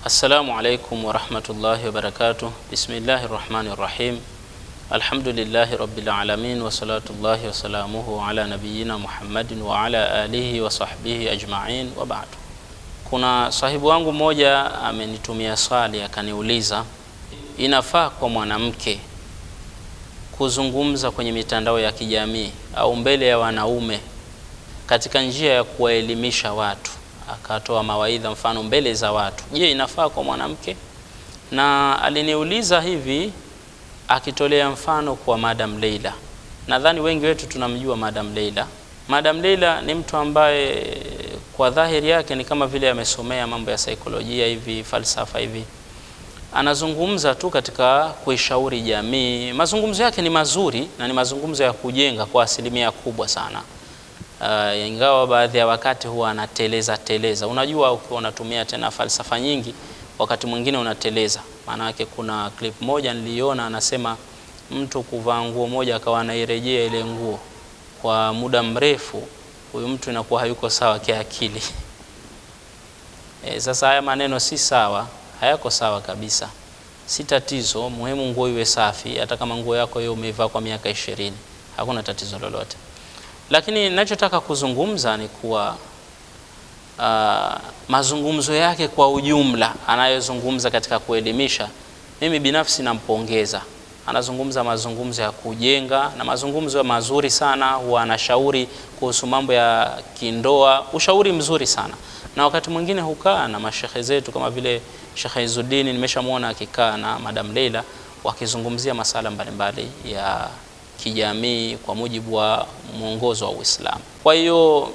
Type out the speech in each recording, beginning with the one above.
Assalamu alaikum wa rahmatullahi wa barakatuh. Bismillahir rahmanir rahim. Alhamdulillahi rabbil alamin wa salatullahi wa salamuhu ala nabiyyina Muhammadin wa ala alihi wa sahbihi ajma'in wa ba'd. Kuna sahibu wangu mmoja amenitumia swali akaniuliza, inafaa kwa mwanamke kuzungumza kwenye mitandao ya kijamii au mbele ya wanaume katika njia ya kuwaelimisha watu? Akatoa mawaidha mfano mbele za watu. Je, inafaa kwa mwanamke? Na aliniuliza hivi akitolea mfano kwa Madam Leila. Nadhani wengi wetu tunamjua Madam Leila. Madam Leila ni mtu ambaye kwa dhahiri yake ni kama vile amesomea mambo ya saikolojia hivi, falsafa hivi. Anazungumza tu katika kuishauri jamii. Mazungumzo yake ni mazuri na ni mazungumzo ya kujenga kwa asilimia kubwa sana. Ingawa baadhi ya wakati huwa anateleza. Unajua ukiwa unatumia tena falsafa nyingi wakati mwingine unateleza. Maana yake kuna clip moja niliona anasema mtu kuvaa nguo moja akawa anairejea ile nguo kwa muda mrefu, huyu mtu inakuwa hayuko sawa kiakili. Sasa haya maneno si sawa, hayako sawa kabisa. Si tatizo, muhimu nguo iwe safi, hata kama nguo yako hiyo umeivaa kwa miaka 20, hakuna tatizo lolote. Lakini ninachotaka kuzungumza ni kuwa mazungumzo yake kwa ujumla anayozungumza katika kuelimisha, mimi binafsi nampongeza. Anazungumza mazungumzo ya kujenga na mazungumzo mazuri sana, huwa anashauri kuhusu mambo ya kindoa, ushauri mzuri sana. Na wakati mwingine hukaa na mashehe zetu kama vile Sheikh Izzuddin, nimeshamuona akikaa na Madam Leila wakizungumzia masala mbalimbali ya kijamii kwa mujibu wa mwongozo wa Uislamu. Kwa hiyo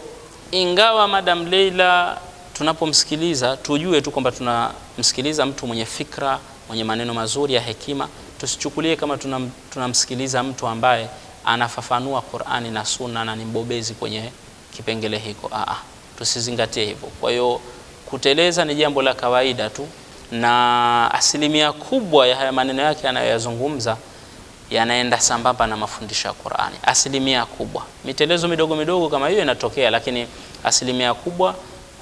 ingawa Madam Leila tunapomsikiliza tujue tu kwamba tunamsikiliza mtu mwenye fikra, mwenye maneno mazuri ya hekima, tusichukulie kama tunamsikiliza mtu ambaye anafafanua Qur'ani na Sunna na ni mbobezi kwenye kipengele hiko. Tusizingatie hivyo. Kwa hiyo kuteleza ni jambo la kawaida tu, na asilimia kubwa ya haya maneno yake anayoyazungumza yanaenda sambamba na mafundisho ya Qur'ani. Asilimia kubwa. Mitelezo midogo midogo kama hiyo inatokea, lakini asilimia kubwa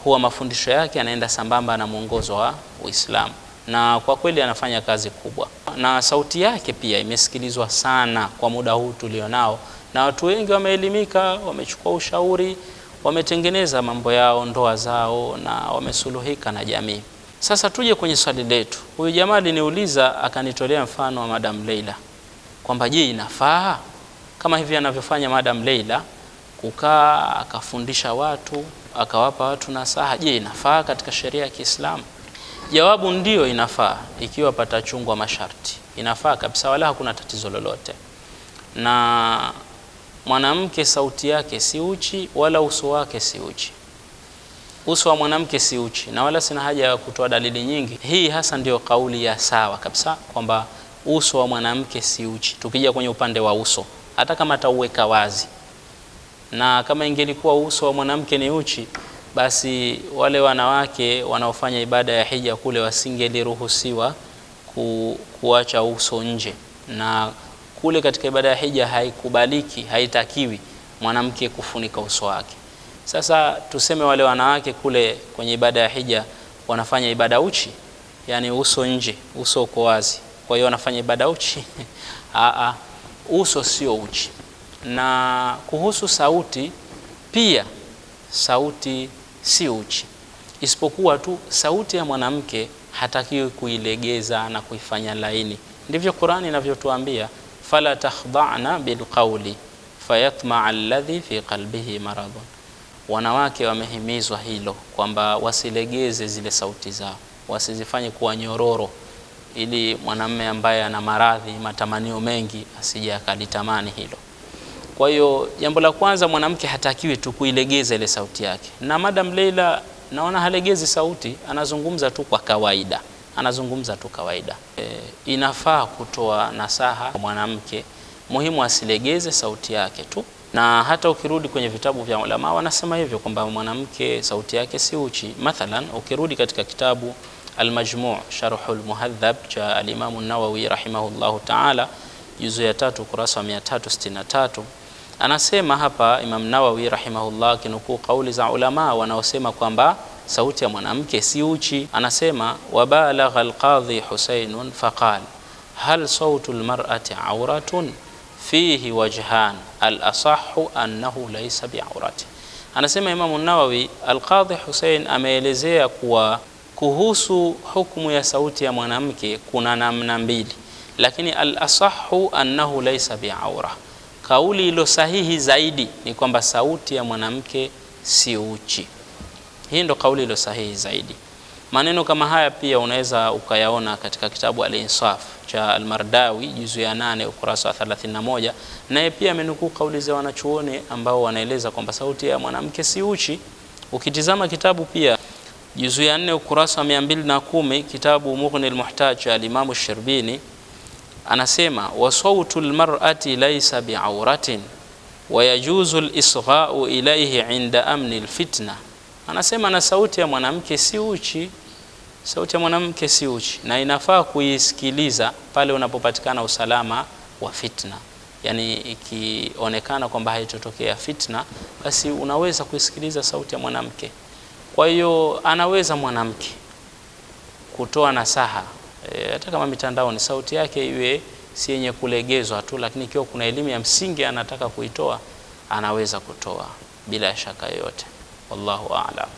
huwa mafundisho yake yanaenda sambamba na mwongozo wa Uislamu. Na kwa kweli anafanya kazi kubwa. Na sauti yake pia imesikilizwa sana kwa muda huu tulionao, na watu wengi wameelimika, wamechukua ushauri, wametengeneza mambo yao, ndoa zao, na wamesuluhika na jamii. Sasa tuje kwenye swali letu. Huyu jamaa aliniuliza akanitolea mfano wa Madam Leila kwamba je, inafaa kama hivi anavyofanya Madam Leila kukaa akafundisha watu, akawapa watu nasaha? Je, inafaa katika sheria ya Kiislamu? Jawabu ndio, inafaa ikiwa patachungwa masharti. Inafaa kabisa, wala hakuna tatizo lolote. Na mwanamke sauti yake si uchi wala uso wake si uchi. Uso wa mwanamke si uchi, na wala sina haja ya kutoa dalili nyingi. Hii hasa ndio kauli ya sawa kabisa kwamba uso wa mwanamke si uchi. Tukija kwenye upande wa uso, hata kama atauweka wazi, na kama ingelikuwa uso wa mwanamke ni uchi, basi wale wanawake wanaofanya ibada ya hija kule wasingeliruhusiwa kuacha uso nje. Na kule katika ibada ya hija haikubaliki, haitakiwi mwanamke kufunika uso wake. Sasa tuseme wale wanawake kule kwenye ibada ya hija wanafanya ibada uchi, yani uso nje, uso uko wazi, kwa hiyo wanafanya ibada uchi? Uso sio uchi. Na kuhusu sauti pia, sauti si uchi, isipokuwa tu sauti ya mwanamke hatakiwi kuilegeza na kuifanya laini. Ndivyo Qur'ani inavyotuambia, fala takhda'na bilqawli fayatma'a alladhi fi qalbihi maradun. Wanawake wamehimizwa hilo kwamba wasilegeze zile sauti zao, wasizifanye kuwa nyororo, ili mwanamume ambaye ana maradhi, matamanio mengi, asije akalitamani hilo. Kwa hiyo jambo la kwanza, mwanamke hatakiwi tu kuilegeza ile sauti yake. Na Madam Leila naona halegezi sauti, anazungumza tu kwa kawaida, inafaa kutoa nasaha kwa mwanamke, muhimu asilegeze sauti yake tu. Na hata ukirudi kwenye vitabu vya ulama wanasema hivyo kwamba mwanamke sauti yake si uchi. Mathalan, ukirudi katika kitabu Al-Majmu' Sharhul Muhadhab cha al-Imam an-Nawawi rahimahullahu ta'ala, juzu ya 3 ukurasa wa 363, anasema hapa Imam Nawawi rahimahullah kinukuu kauli za ulama wanaosema kwamba sauti ya mwanamke si uchi. Anasema wabalagha alqadhi Husainun faqal hal sautu almar'ati auratun fihi wajhan al-asahhu annahu laysa bi'aurati. Anasema Imam Nawawi, Al-Qadhi Hussein ameelezea kuwa kuhusu hukumu ya sauti ya mwanamke kuna namna mbili, lakini al-asahhu annahu laysa bi'aura, kauli ilo sahihi zaidi ni kwamba sauti ya mwanamke si uchi. Hii ndo kauli ilo sahihi zaidi. Maneno kama haya pia unaweza ukayaona katika kitabu Al-Insaf cha Al-Mardawi juzu ya 8 ukurasa wa 31, naye pia amenukuu kauli za wanachuoni ambao wanaeleza kwamba sauti ya mwanamke si uchi. Ukitizama kitabu pia juzu ya 4 ukurasa wa 210, kitabu Mughni al-Muhtaj cha Imam Ash-Sharbini, anasema wa sautu al-mar'ati laysa bi'auratin wa yajuzu al-isgha'u ilayhi 'inda amni al-fitna. Anasema na sauti ya mwanamke si uchi, sauti ya mwanamke si uchi, na inafaa kuisikiliza pale unapopatikana usalama wa fitna. Yani ikionekana kwamba haitotokea fitna, basi unaweza kuisikiliza sauti ya mwanamke. Kwa hiyo anaweza mwanamke kutoa nasaha hata kama mitandao ni sauti yake iwe si yenye kulegezwa tu, lakini ikiwa kuna elimu ya msingi anataka kuitoa, anaweza kutoa bila shaka yoyote. Wallahu a'lam.